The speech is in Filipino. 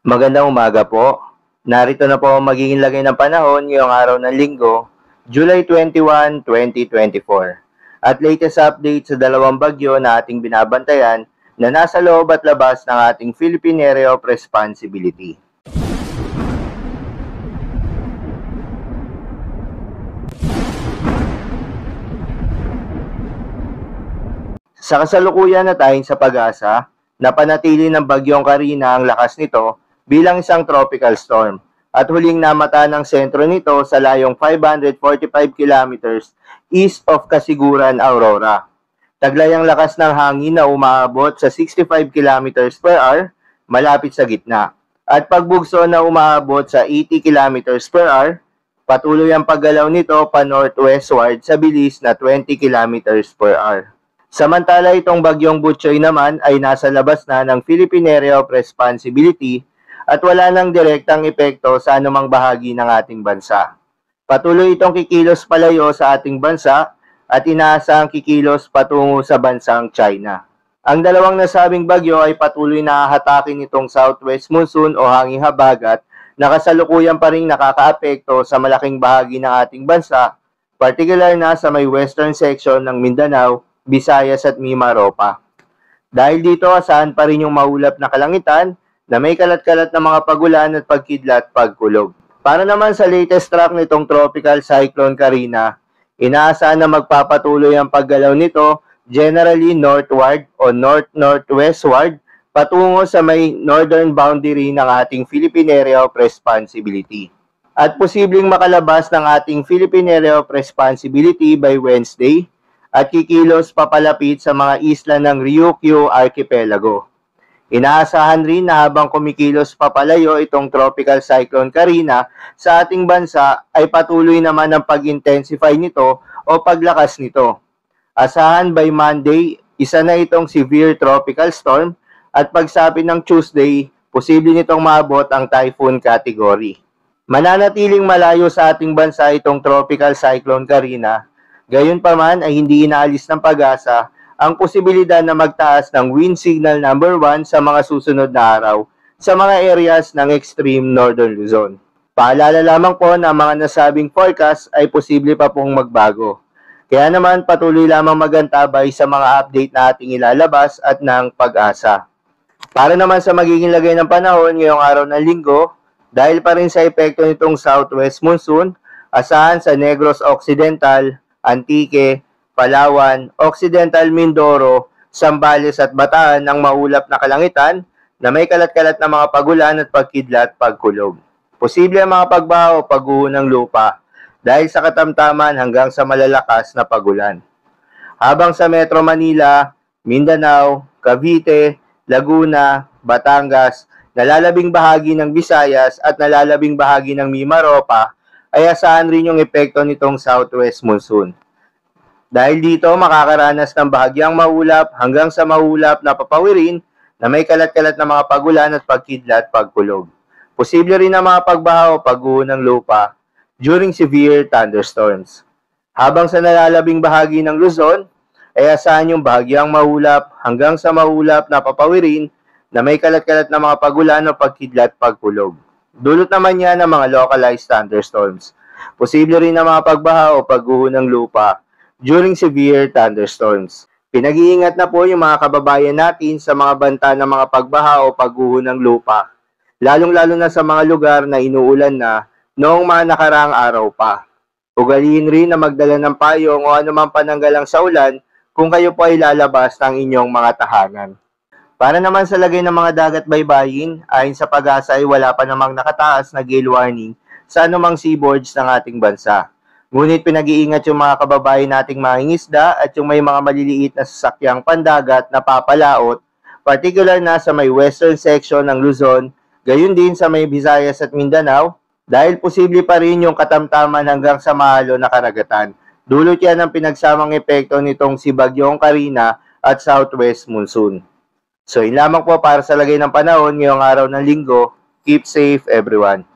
Magandang umaga po. Narito na po ang magiging lagay ng panahon ngayong araw ng Linggo, July 21, 2024. At latest update sa dalawang bagyo na ating binabantayan na nasa loob at labas ng ating Philippine Area of Responsibility. Sa kasalukuyan na tayong sa pag-asa, napanatili ng bagyong Karina ang lakas nito bilang isang tropical storm at huling namata ng sentro nito sa layong 545 kilometers east of Kasiguran, Aurora. Taglay ang lakas ng hangin na umaabot sa 65 kilometers per hour malapit sa gitna at pagbugso na umaabot sa 80 kilometers per hour. Patuloy ang paggalaw nito pa northwestward sa bilis na 20 kilometers per hour. Samantala itong bagyong Butchoy naman ay nasa labas na ng Philippine Area of Responsibility at wala nang direktang epekto sa anumang bahagi ng ating bansa. Patuloy itong kikilos palayo sa ating bansa at inaasahang kikilos patungo sa bansang China. Ang dalawang nasabing bagyo ay patuloy na hahatakin itong southwest monsoon o hanging habagat na kasalukuyan pa rin nakakaapekto sa malaking bahagi ng ating bansa, particular na sa may western section ng Mindanao, Visayas at Mimaropa. Dahil dito, asahan pa rin yung maulap na kalangitan na may kalat-kalat na mga pagulan at pagkidlat pagkulog. Para naman sa latest track nitong Tropical Cyclone Karina, inaasahan na magpapatuloy ang paggalaw nito generally northward o north-northwestward patungo sa may northern boundary ng ating Philippine Area of Responsibility. At posibleng makalabas ng ating Philippine Area of Responsibility by Wednesday at kikilos papalapit sa mga isla ng Ryukyu Archipelago. Inaasahan rin na habang kumikilos papalayo itong Tropical Cyclone Karina sa ating bansa ay patuloy naman ang pag-intensify nito o paglakas nito. Asahan by Monday, isa na itong severe tropical storm at pagsapit ng Tuesday, posible nitong maabot ang typhoon category. Mananatiling malayo sa ating bansa itong Tropical Cyclone Karina. Gayunpaman ay hindi inaalis ng pag-asa ang posibilidad na magtaas ng wind signal number 1 sa mga susunod na araw sa mga areas ng extreme northern Luzon. Paalala lamang po na ang mga nasabing forecast ay posible pa pong magbago. Kaya naman patuloy lamang magantabay sa mga update na ating ilalabas at ng pag-asa. Para naman sa magiging lagay ng panahon ngayong araw ng Linggo, dahil pa rin sa epekto nitong southwest monsoon, asahan sa Negros Occidental, Antique, Palawan, Occidental Mindoro, Zambales at Bataan ang maulap na kalangitan na may kalat-kalat na mga pagulan at pagkidlat pagkulog. Posible ang mga pagbaha o pagguho ng lupa dahil sa katamtaman hanggang sa malalakas na pagulan. Habang sa Metro Manila, Mindanao, Cavite, Laguna, Batangas, nalalabing bahagi ng Visayas at nalalabing bahagi ng Mimaropa ay asahan rin yung epekto nitong southwest monsoon. Dahil dito, makakaranas ng bahagyang maulap hanggang sa maulap na papawirin na may kalat-kalat na mga pagulan at pagkidlat pagkulog. Posible rin ang mga pagbaha o pagguho ng lupa during severe thunderstorms. Habang sa nalalabing bahagi ng Luzon, ay asahan yung bahagyang maulap hanggang sa maulap na papawirin na may kalat-kalat na mga pagulan o pagkidlat pagkulog. Dulot naman yan ng mga localized thunderstorms. Posible rin ang mga pagbaha o pagguho ng lupa during severe thunderstorms. Pinag-iingat na po yung mga kababayan natin sa mga banta ng mga pagbaha o pagguho ng lupa, lalong-lalo na sa mga lugar na inuulan na noong mga nakaraang araw pa. Ugaliin rin na magdala ng payong o anumang pananggalang sa ulan kung kayo po ay lalabas ng inyong mga tahanan. Para naman sa lagay ng mga dagat baybayin, ayon sa pag-asa ay wala pa namang nakataas na gale warning sa anumang seaboards ng ating bansa. Ngunit pinag-iingat yung mga kababayan nating mangingisda at yung may mga maliliit na sasakyang pandagat na papalaot, particular na sa may western section ng Luzon, gayon din sa may Visayas at Mindanao, dahil posible pa rin yung katamtaman hanggang sa mahalo na karagatan. Dulot yan ang pinagsamang epekto nitong si Bagyong Karina at southwest monsoon. So, yun lamang po para sa lagay ng panahon ngayong araw ng Linggo. Keep safe everyone.